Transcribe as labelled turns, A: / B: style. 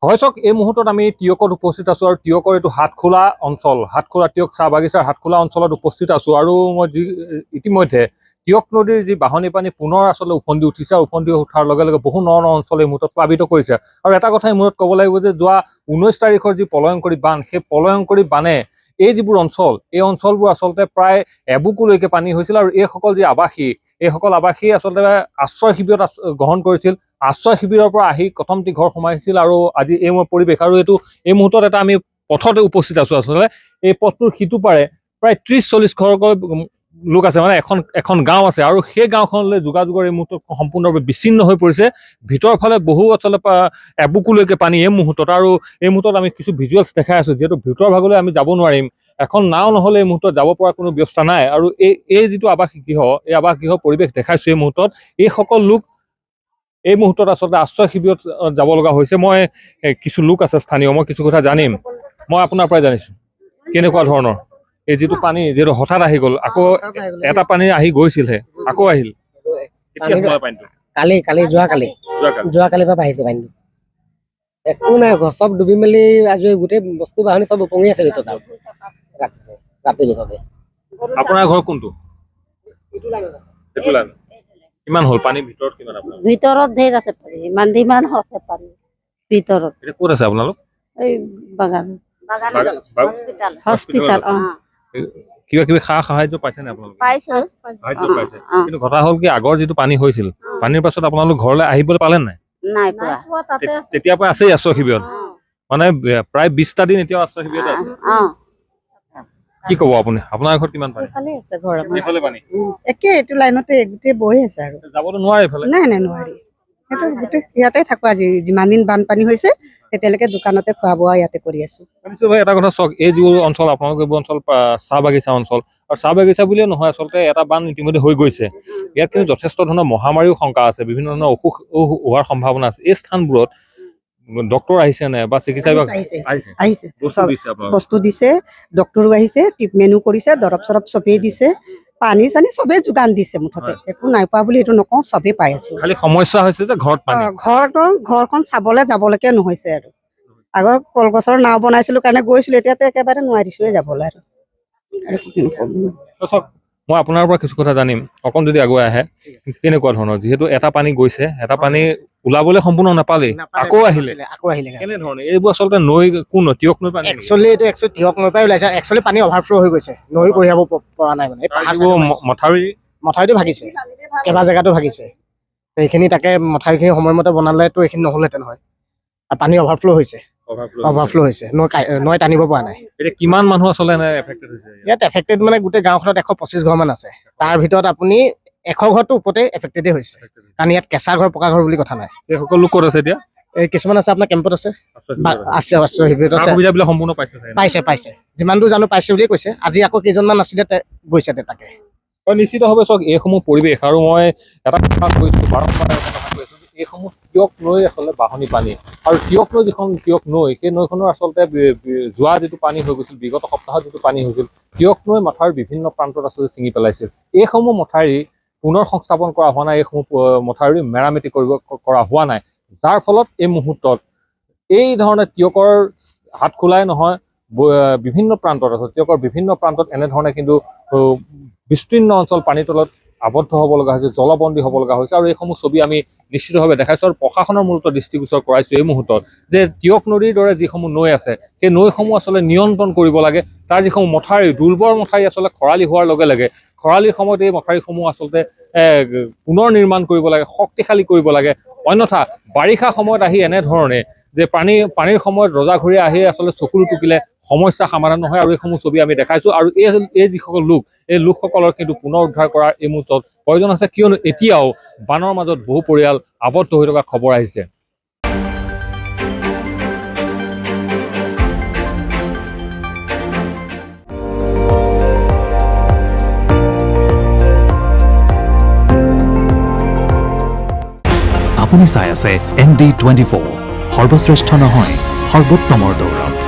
A: হয় চাওক, এই মুহূৰ্তত আমি টিয়কত উপস্থিত আছোঁ আৰু টিয়কৰ এইটো হাতখোলা অঞ্চল, হাতখোলা টিয়ক চাহ বাগিচাৰ হাতখোলা অঞ্চলত উপস্থিত আছোঁ। আৰু মই ইতিমধ্যে টিয়ক নদীৰ যি বাঢ়নী পানী পুনৰ আচলতে উফন্দি উঠিছে আৰু উফন্দি উঠাৰ লগে লগে বহু ন অঞ্চল এই মুহূৰ্তত প্লাবিত কৰিছে। আৰু এটা কথা এই মুহূৰ্তত ক'ব লাগিব যে যোৱা 19 তাৰিখৰ যি প্ৰলয়ংকৰী বান, সেই প্ৰলয়ংকৰী বানে এই যিবোৰ অঞ্চল, এই অঞ্চলবোৰ আচলতে প্ৰায় এবুকুলৈকে পানী হৈছিল। আৰু এইসকল যি আৱাসী, এইসকল আৱাসীয়ে আচলতে আশ্ৰয় শিবিৰত গ্ৰহণ কৰিছিল। আশ্ৰয় শিবিৰৰ পৰা আহি কথমটি ঘৰ সোমাইছিল। আৰু আজি এই মোৰ পৰিৱেশ, আৰু এইটো এই মুহূৰ্তত এটা আমি পথতে উপস্থিত আছোঁ। আচলতে এই পথটোৰ সিটো পাৰে প্ৰায় 30-40 ঘৰকৈ লোক আছে, মানে এখন গাঁও আছে। আৰু সেই গাঁওখনলৈ যোগাযোগৰ এই মুহূৰ্তত সম্পূৰ্ণৰূপে বিচ্ছিন্ন হৈ পৰিছে। ভিতৰৰ ফালে বহু আচলতে এবুকুলৈকে পানী এই মুহূৰ্তত। আৰু এই মুহূৰ্তত আমি কিছু ভিজুৱেলছ দেখাই আছোঁ, যিহেতু ভিতৰৰ ভাগলৈ আমি যাব নোৱাৰিম। এখন নাও নহ'লে এই মুহূৰ্তত যাব পৰা কোনো ব্যৱস্থা নাই। আৰু এই যিটো আৱাসিক গৃহ, এই আৱাস গৃহৰ পৰিৱেশ দেখাইছোঁ এই মুহূৰ্তত। এইসকল লোক এই মুহূৰ্তত আচলতে আশ্ৰয় শিবিৰত যাব লগা হৈছে। মই কিছু লোক আছে স্থানীয়, মই কিছু কথা জানিম। মই আপোনাৰ পৰাই জানিছোঁ কেনেকুৱা ধৰণৰ এই যিটো পানী, যিহেতু হঠাৎ আহি গ'ল, আকৌ এটা পানী আহি গৈছিলহে, আকৌ আহিল।
B: যোৱাকালিৰ পৰা বাঢ়িছে পানীটো। একো নাই, ঘৰ চব ডুবি মেলি আজৰি, গোটেই বস্তু বাহানি চব উপঙি আছে ভিতৰত আৰু ৰাতি ভিতৰতে।
A: আপোনাৰ ঘৰ কোনটো? কিমান হ'ল পানী ভিতৰত? কিমান আপোনাৰ
C: ভিতৰত ধেৰ আছে পানী, যিমান আছে পানী ভিতৰত।
A: এতিয়া ক'ত আছে আপোনালোক?
C: এই বাগান হস্পিটাল।
A: কিবা কিবি সাহায্য পাইছে নে আপোনালোকে?
C: পাইছোঁ।
A: সাহায্য পাইছে, কিন্তু কথা হ'ল কি, আগৰ যিটো পানী হৈছিল, পানীৰ পাছত আপোনালোক ঘৰলৈ আহিবলৈ পালে নাই?
C: নাই পোৱা।
A: তেতিয়াৰ পৰা আছেই আশ্ৰয় শিবিৰত, মানে প্ৰায় 20টা দিন এতিয়াও আশ্ৰয় শিবিৰত আছে। কি ক'ব আপুনি? আপোনাৰ ঘৰত কিমান পানী?
D: এইফালে আছে ঘৰ আমাৰ।
A: এইফালে পানী
D: একে এইটো লাইনতে গোটেই বৈ আছে আৰু
A: যাবতো নোৱাৰে এইফালে?
D: নাই নোৱাৰি। সেইটো গোটেই ইয়াতে থাকো। আজি যিমান দিন বানপানী হৈছে তেতিয়ালৈকে দোকানতে খোৱা বোৱা ইয়াতে কৰি আছো।
A: এটা কথা চাওক, এই যিবোৰ অঞ্চল আপোনালোক, এইবোৰ অঞ্চল চাহ বাগিচা অঞ্চল, আৰু চাহ বাগিচা বুলিয়ে নহয়, আচলতে এটা বান ইতিমধ্যে হৈ গৈছে। ইয়াত কিন্তু যথেষ্ট ধৰণৰ মহামাৰীও শংকা আছে, বিভিন্ন ধৰণৰ অসুখ হোৱাৰ সম্ভাৱনা আছে। এই স্থানবোৰত ডক্তৰ আহিছে নে বা চিকিৎসা বিভাগ
D: আহিছে, বস্তু দিছে, ডক্তৰো আহিছে, ট্ৰিটমেণ্টো কৰিছে, দৰৱ চৰব চবেই দিছে, পানী চানী চবেই যোগান দিছে। মুঠতে একো নাই পোৱা বুলি এইটো নকওঁ, চবেই পাই আছো।
A: খালি সমস্যা হৈছে যে
D: ঘৰখন চাবলৈ যাবলৈকে নহৈছে। আৰু আগৰ কলগছৰ নাও বনাইছিলো কাৰণে গৈছিলো, এতিয়াতো একেবাৰে নোৱাৰিছোৱে যাবলৈ। আৰু কি নকম,
A: মই আপোনাৰ পৰা কিছু কথা জানিম অকণ যদি আগুৱাই আহে। কেনেকুৱা ধৰণৰ, যিহেতু এটা পানী গৈছে, এটা পানী ওলাবলৈ সম্পূৰ্ণ নাপালেই, আকৌ আহিলে কেনেধৰণে? এইবোৰ আচলতে নৈ, কোন টিয়ক নৈ পানী?
B: এইটো টিয়ক নৈ পৰাই ওলাইছে। একচুৱেলি পানী অভাৰফ্ল' হৈ গৈছে, নৈ কঢ়িয়াব পৰা নাই। মানে মথাউৰিটো ভাগিছে, কেইবা জেগাতো ভাগিছে। এইখিনি তাকে মথাউৰিখিনি সময়মতে বনালেতো এইখিনি নহ'লহেঁতেন হয়। আৰু পানী অভাৰফ্ল' হৈছে, নৈ টানিব পৰা নাই।
A: এতিয়া কিমান মানুহ আচলতে এফেক্টেড হৈছে
B: ইয়াত? এফেক্টেড মানে গোটেই গাঁওখনত 125 ঘৰ মান আছে। তাৰ ভিতৰত আপুনি 100 ঘৰটো ওপৰতে এফেক্টেডে হৈছে, কাৰণ ইয়াত কেঁচা ঘৰ পকা ঘৰ বুলি কথা নাই।
A: এই সকলো ক'ত আছে এতিয়া?
B: এই কিছুমান আছে আপোনাৰ কেম্পত আছে, আশ্ৰয় শিবিৰত আছে।
A: সুবিধাবিলাক সম্পূৰ্ণ
B: পাইছে, যিমান দূৰ জানো পাইছে বুলিয়ে কৈছে। আজি আকৌ কেইজনমান আছিলে গৈছে তাকে।
A: নিশ্চিতভাৱে চাওক, এইসমূহ পৰিৱেশ, আৰু মই এটা কথা কৈছোঁ বাৰম্বাৰ, এইসমূহ টিয়ক নৈ আচলতে বাঢ়নী পানী। আৰু টিয়ক নৈ, যিখন টিয়ক নৈ, সেই নৈখনৰ আচলতে যোৱা যিটো পানী হৈ গৈছিল, বিগত সপ্তাহত যিটো পানী হৈছিল, টিয়ক নৈ মথাউৰিৰ বিভিন্ন প্ৰান্তত আচলতে ছিঙি পেলাইছিল। এইসমূহ মথাউৰি পুনৰ সংস্থাপন কৰা হোৱা নাই, এইসমূহ মথাউৰি মেৰামতি কৰা হোৱা নাই, যাৰ ফলত এই মুহূৰ্তত এই ধৰণে টিয়কৰ হাত খোলাই নহয়, বিভিন্ন প্ৰান্তত আছে, টিয়কৰ বিভিন্ন প্ৰান্তত এনেধৰণে কিন্তু বিস্তীৰ্ণ অঞ্চল পানীৰ তলত আবদ্ধ হ'ব লগা হৈছে, জলবন্দী হ'ব লগা হৈছে। আৰু এইসমূহ ছবি আমি নিশ্চিতভাৱে দেখাইছোঁ আৰু প্ৰশাসনৰ মূলত দৃষ্টিগোচৰ কৰাইছোঁ এই মুহূৰ্তত, যে টিয়ক নদীৰ দৰে যিসমূহ নৈ আছে, সেই নৈসমূহ আচলতে নিয়ন্ত্ৰণ কৰিব লাগে। তাৰ যিসমূহ মথাউৰি, দুৰ্বল মথাউৰি, আচলতে খৰালি হোৱাৰ লগে লগে, খৰালিৰ সময়ত এই মথাউৰিসমূহ আচলতে পুনৰ নিৰ্মাণ কৰিব লাগে, শক্তিশালী কৰিব লাগে। অন্যথা বাৰিষা সময়ত আহি এনেধৰণে যে পানীৰ সময়ত ৰজাঘৰি আহি আচলতে চকুলো টুকিলে সমস্যা সমাধান নহয়। আৰু এইসমূহ ছবি আমি দেখাইছোঁ। আৰু এই যিসকল লোক, এই লোকসকলৰ কিন্তু পুনৰ উদ্ধাৰ কৰাৰ এই মুহূৰ্তত প্ৰয়োজন আছে, কিয়নো এতিয়াও বানৰ মাজত বহু পৰিয়াল আবদ্ধ হৈ থকা খবৰ আহিছে।
E: আপুনি চাই আছে ND24, সৰ্বশ্ৰেষ্ঠ নহয়, সৰ্বোত্তমৰ দৌৰ।